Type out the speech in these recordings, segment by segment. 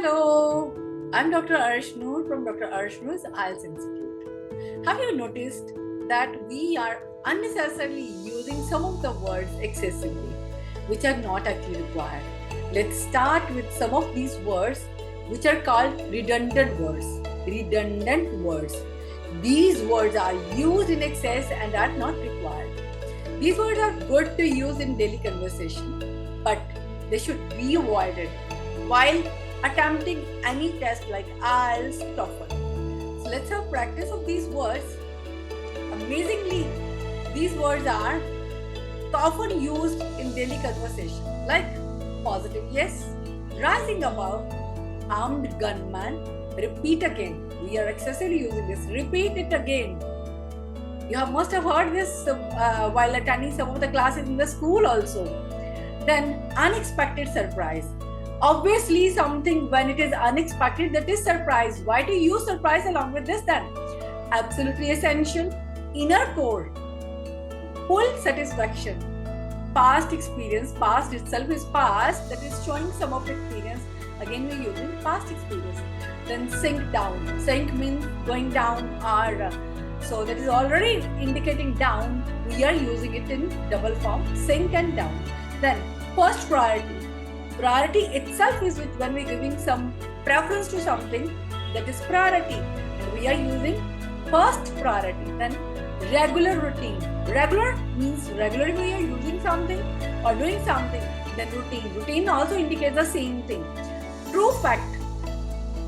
Hello, I'm Dr. Arshnoor from Dr. Arshnoor's IELTS Institute. Have you noticed that we are unnecessarily using some of the words excessively, which are not actually required? Let's start with some of these words which are called redundant words. Redundant words. These words are used in excess and are not required. These words are good to use in daily conversation, but they should be avoided while attempting any test like IELTS, TOEFL. So let's have practice of these words. Amazingly, these words are often used in daily conversation like positive yes, rising above, armed gunman, repeat again. We are excessively using this. Repeat it again. You must have heard this while attending some of the classes in the school also. Then unexpected surprise. Obviously, something when it is unexpected, that is surprise. Why do you use surprise along with this then? Absolutely essential. Inner core. Full satisfaction. Past experience. Past itself is past. That is showing some of the experience. Again, we are using past experience. Then sink down. Sink means going down or so that is already indicating down. We are using it in double form. Sink and down. Then first priority. Priority itself is when we are giving some preference to something, that is priority. And we are using first priority. Then regular routine. Regular means regularly we are using something or doing something. Then routine. Routine also indicates the same thing. True fact.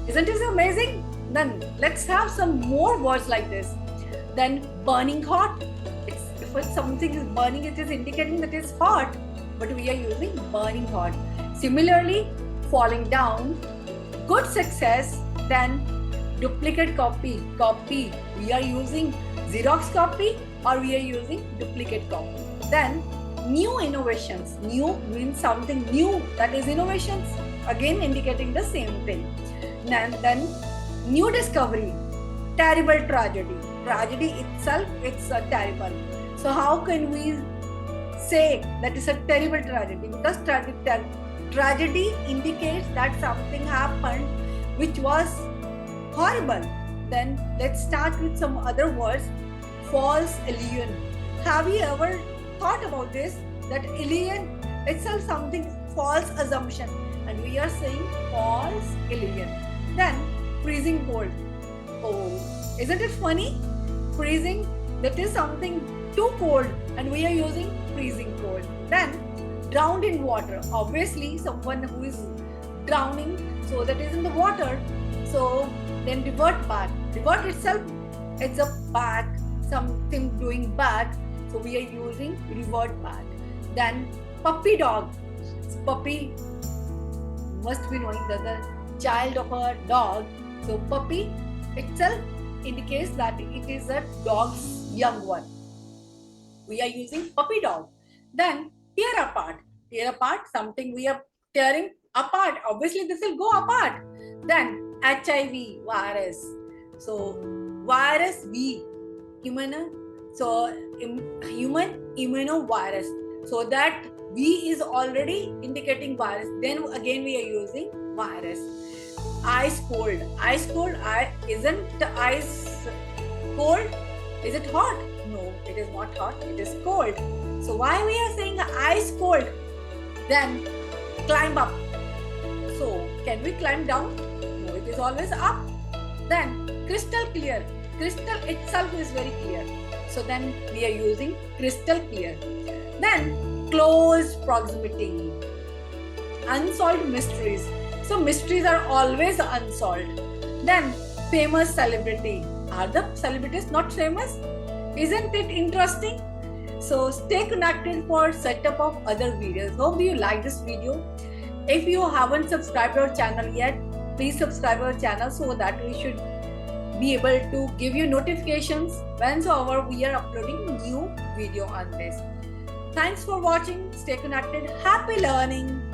Isn't this amazing? Then let's have some more words like this. Then burning hot. If something is burning, it is indicating that it's hot, but we are using burning hot. Similarly, falling down, good success, then duplicate copy. Copy, we are using Xerox copy or we are using duplicate copy. Then new innovations. New means something new, that is innovations. Again indicating the same thing. Then new discovery, terrible tragedy. Tragedy itself, it's a terrible. So how can we say that is a terrible tragedy? Because tragedy indicates that something happened which was horrible. Then let's start with some other words. False illusion. Have you ever thought about this? That illusion itself something false assumption, and we are saying false illusion. Then freezing cold. Oh, isn't it funny? Freezing, that is something too cold, and we are using freezing cold. Then drowned in water. Obviously, someone who is drowning, so that is in the water. So then revert back. Revert itself, it's a back, something doing back. So we are using revert back. Then puppy dog. Puppy must be knowing that the child of a dog. So puppy itself indicates that it is a dog's young one. We are using puppy dog. Then tear apart. Tear apart, something we are tearing apart. Obviously, this will go apart. Then HIV, virus. So virus V, human. So human immunovirus. So that V is already indicating virus. Then again we are using virus. Ice cold. Ice cold. Isn't ice cold? Is it hot? No, it is not hot. It is cold. So why we are saying ice cold? Then climb up. So can we climb down? No, it is always up. Then crystal clear. Crystal itself is very clear. So then we are using crystal clear. Then close proximity. Unsolved mysteries. So mysteries are always unsolved. Then famous celebrity. Are the celebrities not famous? Isn't it interesting? So stay connected for setup of other videos. Hope you like this video. If you haven't subscribed our channel yet, please subscribe our channel so that we should be able to give you notifications whenever we are uploading new video on this. Thanks for watching. Stay connected. Happy learning.